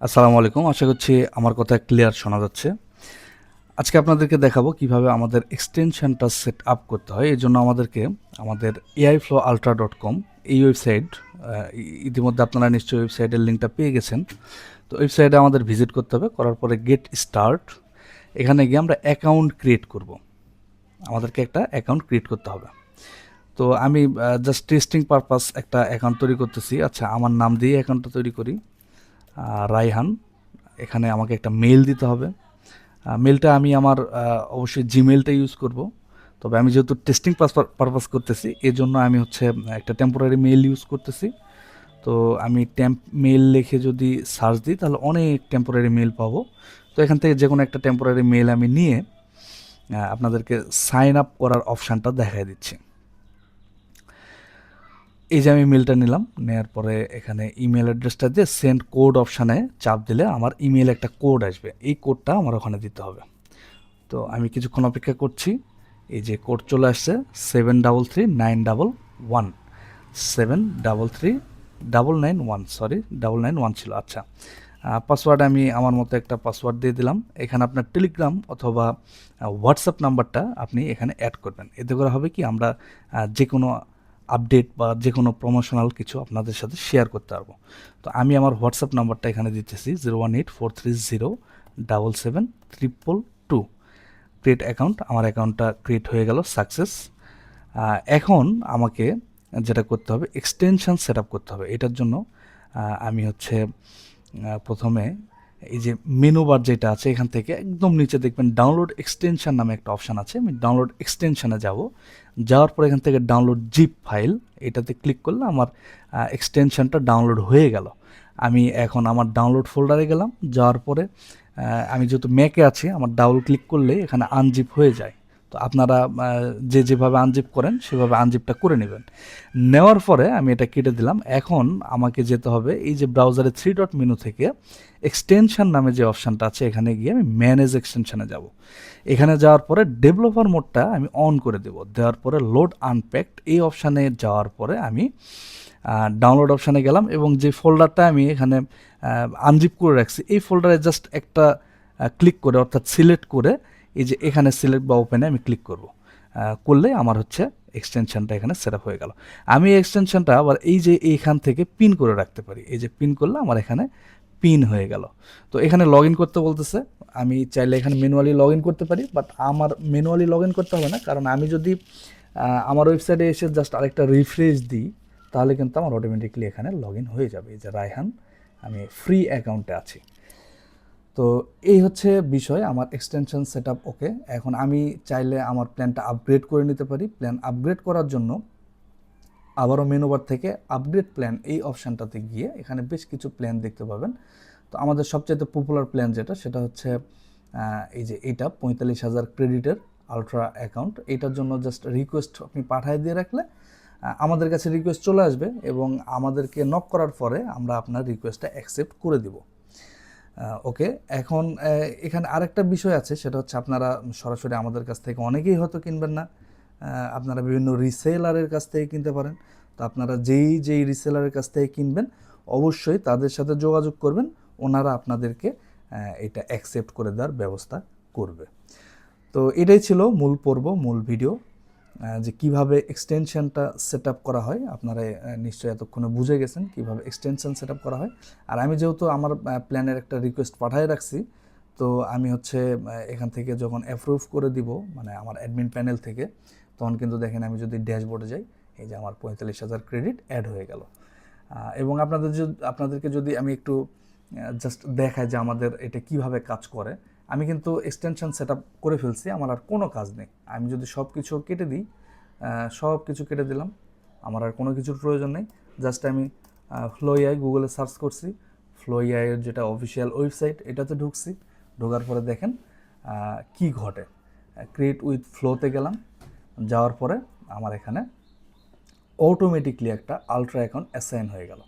আসসালামু আলাইকুম। আশা করছি আমার কথা ক্লিয়ার শোনা যাচ্ছে। আজকে আপনাদেরকে দেখাবো কিভাবে আমাদের এক্সটেনশনটা সেট আপ করতে হয়। এজন্য আমাদেরকে আমাদের aiflowultra.com এই ওয়েবসাইট ইতিমধ্যে আপনারা নিশ্চয়ই ওয়েবসাইটের লিঙ্কটা পেয়ে গেছেন। তো ওয়েবসাইটে আমাদের ভিজিট করতে হবে। করার পরে গেট স্টার্ট এখানে গিয়ে আমরা অ্যাকাউন্ট ক্রিয়েট করব। আমাদেরকে একটা অ্যাকাউন্ট ক্রিয়েট করতে হবে। তো আমি জাস্ট টেস্টিং পারপাস একটা অ্যাকাউন্ট তৈরি করতেছি। আচ্ছা, আমার নাম দিয়ে অ্যাকাউন্টটা তৈরি করি। রায়হান। এখানে আমাকে একটা মেইল দিতে হবে। মেইলটা আমি আমার অবশ্যই জিমেইলটা ইউজ করব। তবে আমি যেহেতু টেস্টিং পারপাস করতেছি এজন্য আমি হচ্ছে একটা টেম্পোরারি মেইল ইউজ করতেছি। তো আমি টেম্প মেইল লিখে যদি সার্চ দিই তাহলে অনেক টেম্পোরারি মেইল পাবো। তো এখান থেকে যে কোনো একটা টেম্পোরারি মেইল আমি নিয়ে আপনাদেরকে সাইন আপ করার অপশানটা দেখাই দিচ্ছি। এই যে আমি মেলটা নিলাম, নেওয়ার পরে এখানে ইমেল অ্যাড্রেসটা দিয়ে সেন্ড কোড অপশানে চাপ দিলে আমার ইমেলে একটা কোড আসবে। এই কোডটা আমার ওখানে দিতে হবে। তো আমি কিছুক্ষণ অপেক্ষা করছি। এই যে কোড চলে আসছে 733911, 733911, সরি 991 ছিল। আচ্ছা, পাসওয়ার্ড আমি আমার মতো একটা পাসওয়ার্ড দিয়ে দিলাম। এখানে আপনার টেলিগ্রাম অথবা হোয়াটসঅ্যাপ নাম্বারটা আপনি এখানে অ্যাড করবেন। এতে করে হবে কি আমরা যে কোনো আপডেট বা যে কোনো প্রমোশনাল কিছু আপনাদের সাথে শেয়ার করতে পারবো। তো আমি আমার হোয়াটসঅ্যাপ নাম্বারটা এখানে দিতেছি 01843077732। ক্রিয়েট অ্যাকাউন্ট, আমার অ্যাকাউন্টটা ক্রিয়েট হয়ে গেল সাকসেস। এখন আমাকে যেটা করতে হবে এক্সটেনশন সেট আপ করতে হবে। এটার জন্য আমি হচ্ছে প্রথমে এই যে মেনু বার যেটা আছে এখান থেকে একদম নিচে দেখবেন ডাউনলোড এক্সটেনশন নামে একটা অপশান আছে। আমি ডাউনলোড এক্সটেনশনে যাব। যাওয়ার পর এখান থেকে ডাউনলোড জিপ ফাইল এটাতে ক্লিক করলে আমার এক্সটেনশনটা ডাউনলোড হয়ে গেল। আমি এখন আমার ডাউনলোড ফোল্ডারে গেলাম। যাওয়ার পরে আমি যেহেতু ম্যাকে আছি আমার ডাবল ক্লিক করলে এখানে আনজিপ হয়ে যায়। তো আপনারা যেভাবে আনজিপ করেন সেভাবে আনজিপটা করে নেবেন। নেওয়ার পরে আমি এটা কেটে দিলাম। এখন আমাকে যেতে হবে এই যে ব্রাউজারে থ্রি ডট মেনু থেকে এক্সটেনশন নামে যে অপশানটা আছে এখানে গিয়ে আমি ম্যানেজ এক্সটেনশনে যাব। এখানে যাওয়ার পরে ডেভেলপার মোডটা আমি অন করে দেব। দেওয়ার পরে লোড আনপ্যাকড এই অপশানে যাওয়ার পরে আমি ডাউনলোড অপশানে গেলাম এবং যে ফোল্ডারটা আমি এখানে আনজিপ করে রাখছি এই ফোল্ডারে জাস্ট একটা ক্লিক করে অর্থাৎ সিলেক্ট করে এই যে এখানে সিলেক্ট বা ওপেনে আমি ক্লিক করব। করলে আমার হচ্ছে এক্সটেনশনটা এখানে সেট আপ হয়ে গেল। আমি এক্সটেনশনটা আবার এই যে এইখান থেকে পিন করে রাখতে পারি। এই যে পিন করলে আমার এখানে পিন হয়ে গেল। তো এখানে লগ ইন করতে বলতেছে। আমি চাইলে এখানে ম্যানুয়ালি লগ ইন করতে পারি, বাট আমার ম্যানুয়ালি লগ ইন করতে হবে না, কারণ আমি যদি আমার ওয়েবসাইটে এসে জাস্ট আরেকটা রিফ্রেশ দিই তাহলে কিন্তু আমার অটোমেটিকলি এখানে লগ ইন হয়ে যাবে। এই যে রায়হান, আমি ফ্রি অ্যাকাউন্টে আছি। তো এই হচ্ছে বিষয় আমার এক্সটেনশন সেট আপ। ওকে, এখন আমি চাইলে আমার প্ল্যানটা আপগ্রেড করে নিতে পারি। প্ল্যান আপগ্রেড করার জন্য আবারও মেনু বার থেকে আপগ্রেড প্ল্যান এই অপশানটাতে গিয়ে এখানে বেশ কিছু প্ল্যান দেখতে পাবেন। তো আমাদের সবচেয়ে পপুলার প্ল্যান যেটা সেটা হচ্ছে এই যে এটা 45,000 ক্রেডিটের আলট্রা অ্যাকাউন্ট। এটার জন্য জাস্ট রিকোয়েস্ট আপনি পাঠিয়ে দিয়ে রাখলে আমাদের কাছে রিকোয়েস্ট চলে আসবে এবং আমাদেরকে নক করার পরে আমরা আপনার রিকোয়েস্টটা অ্যাকসেপ্ট করে দিব। ওকে, এখন এখানে আরেকটা বিষয় আছে, সেটা হচ্ছে আপনারা সরাসরি আমাদের কাছ থেকে অনেকেই হয়তো কিনবেন না। আপনারা বিভিন্ন রিসেলারের কাছ থেকে কিনতে পারেন। তো আপনারা যেই রিসেলারের কাছ থেকে কিনবেন অবশ্যই তাদের সাথে যোগাযোগ করবেন। ওনারা আপনাদেরকে এটা অ্যাকসেপ্ট করে দেওয়ার ব্যবস্থা করবে। তো এটাই ছিল মূল পর্ব, মূল ভিডিও, যে কিভাবে এক্সটেনশনটা সেট আপ করা হয়। আপনারা নিশ্চয়ই এতক্ষণে বুঝে গেছেন কিভাবে এক্সটেনশন সেট আপ করা হয়। আর আমি যেহেতু আমার প্ল্যানের একটা রিকোয়েস্ট পাঠিয়ে রাখছি, তো আমি হচ্ছে এখান থেকে যখন অ্যাপ্রুভ করে দিব মানে আমার অ্যাডমিন প্যানেল থেকে, তখন কিন্তু দেখেন আমি যদি ড্যাশবোর্ডে যাই এই যে আমার 45,000 ক্রেডিট অ্যাড হয়ে গেল। এবং আপনাদেরকে যদি আমি একটু জাস্ট দেখাই যে আমাদের এটা কিভাবে কাজ করে। আমি কিন্তু এক্সটেনশন সেট আপ করে ফেলছি, আমার আর কোনো কাজ নেই। আমি যদি সব কিছু কেটে দিই, সব কিছু কেটে দিলাম, আমার আর কোনো কিছুর প্রয়োজন নেই। জাস্ট আমি ফ্লো এআই গুগলে সার্চ করছি, ফ্লো এআইয়ের যেটা অফিসিয়াল ওয়েবসাইট এটাতে ঢুকছি। ঢোকার পরে দেখেন কি ঘটে। ক্রিয়েট উইথ ফ্লোতে গেলাম, যাওয়ার পরে আমার এখানে অটোমেটিকলি একটা আলট্রা অ্যাকাউন্ট অ্যাসাইন হয়ে গেল।